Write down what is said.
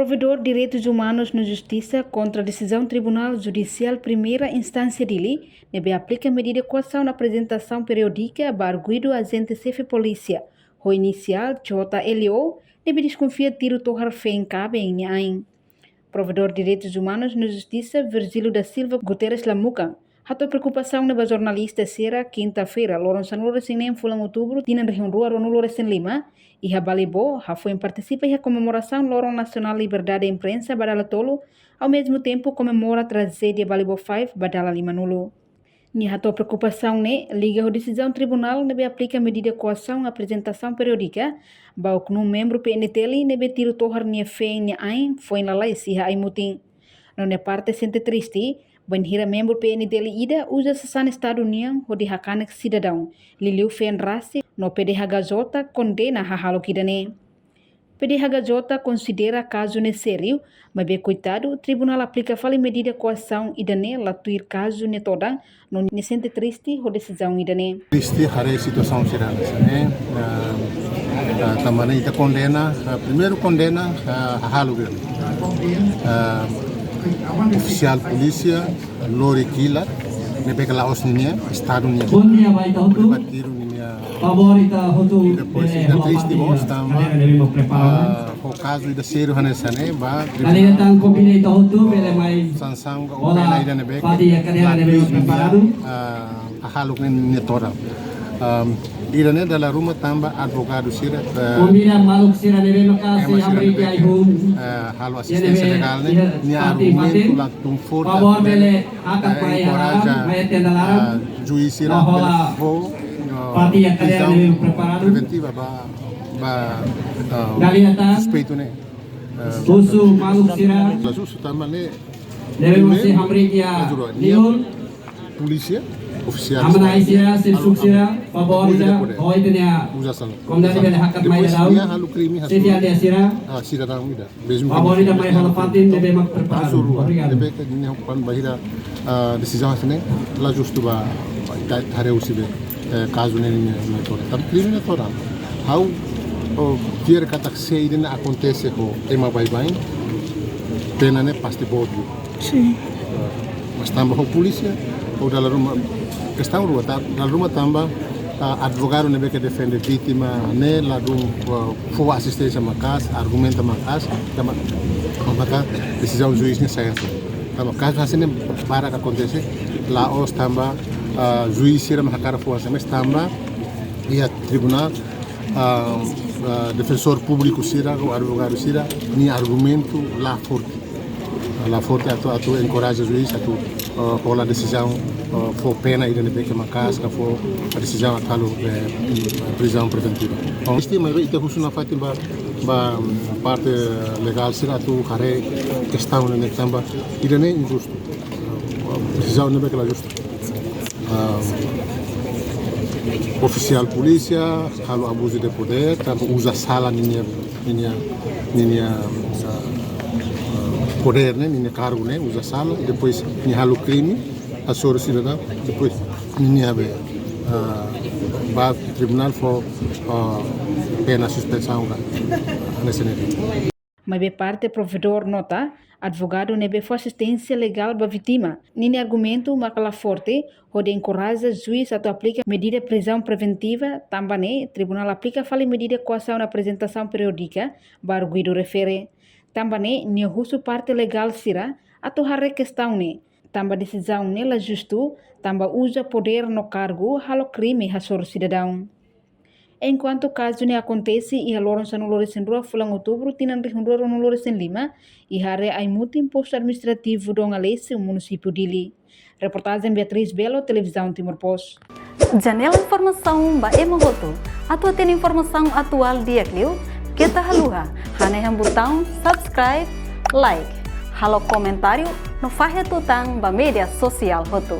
Provedor de Direitos Humanos na Justiça contra a decisão Tribunal Judicial Primeira Instância Dili, nebe aplica medida coação na apresentação periódica a arguido agente chefe polícia, o inicial JLO, nebe desconfia tiro torrar fé em cabe em Nhain. Provedor de Direitos Humanos na Justiça, Virgílio da Silva Guterres Lamucan, a preocupação na jornalista será quinta-feira, Lourenço Resinem fulang outubro, tinan reunrua Ronulo Resen Lima, e a Balibo, a foi participa em comemoração Lorong Nacional Liberdade de Imprensa Badala Tolo, ao mesmo tempo comemora a tragédia Balibo 5 Badala Lima Nulo. Nia a preocupação liga a decisão tribunal nebe aplica medida coação apresentação periódica, bauk num membro PNTL nebe tiro torrar nia fé nia ain foi na lei se ha imutin. Não parte sente triste, banhira membro PNTL ida usa sesan Estado União o de hakanek cidadão, liliu fen rasi no PDHJ condena hahalo kidane. PDHJ considera caso necessário, mas bem coitado, o tribunal aplica fale medida coação idane latuir caso netoda, não ne sente triste o decisão idane. Triste a situação será né? Também ita condena, primeiro condena a halo oficial polícia Lori Kila, me pega lá os ninha, Estado União. Bom dia, vai dar tudo. Favorita hotu. Depois ida triste bom, também o caso da sério hanesane, ba. Ali tang kombinei ita hotu, bele mai. Sansang o pena ida nebe. Pati ya kadera nebe preparado. A halo netora. Irane dalam rumah tambah advogado sira. Kombina maluk sira nebe makasi amri di aihum. Halo asistensi legal ni argumento lá tão forte. Favor bele akan pai haram, mai tendalarang. Juiz sira bele Pati yang kadera nebe preparado. Preventiva suspeito né. Usu maluk sira. Lalu tambah ne. Nebe masih amri dia liur. Polícia oficial. Amana sira sirfuk sira favor dia hoi dunia. Komdani bele hakat mai dalau. Sedia dia sira. Sira dalam ida. Favor dia mai halo fatin nebe mak preparado. Obrigado. Nebe que dinha pan bahira decisão assim lá justo ba tareu sibe caso nem tora. Tam crime na tora. How vir kata sei na acontece com tema vai pena ne pasti bodo. Sim. Mas tambah o polícia ou dalam rumah questão rua dalam rumah tambah advogado nebe que defende vítima ne lalu for assistência makas argumenta makas tambah maka decisão juiznya saya tambah caso assim para que acontece lá os tambah juiz sira mahakara força mas tambah ia tribunal defensor público sira ou advogado sira ni argumento lá forte atu encoraja juiz atu pola decisão for pena ida nebe que makas ka for a decisão atalo prisão preventiva. Isti mas ita husuna fatin ba parte legal sira atu kare questão ne tamba ida ne injusto. Decisão nebe que la justo. Oficial polícia kalau abuso de poder tanto usa sala ninya poder ninya cargo usa sala e depois ni halu crime a soro cidadão depois ninya ba tribunal for pena suspensão nesse nível. Mas be parte provedor nota, advogado nebe for assistência legal ba vítima. Nini argumento makala forte, onde encoraja juiz a aplica medida prisão preventiva, também tribunal aplica fale medida coação na apresentação periódica, ba arguido refere. Também ni husu parte legal sira, atau hare questão tamba decisão la justo, tamba usa poder no cargo, halo crime hasor cidadão. Enquanto o caso acontece e a Lourenço Resendua Rua fulang outubro tinan rihundua Ronulo Resen Lima e hare ai muito imposto administrativo do Alesse, o município Dili. Reportagem Beatriz Belo, Televisão Timor Post. Janela informação ba emogoto. Atua tem informação atual dia Clio. Kita haluha. Haneham botão subscribe, like. Halo comentário no fahe tutang ba media sosial hotu.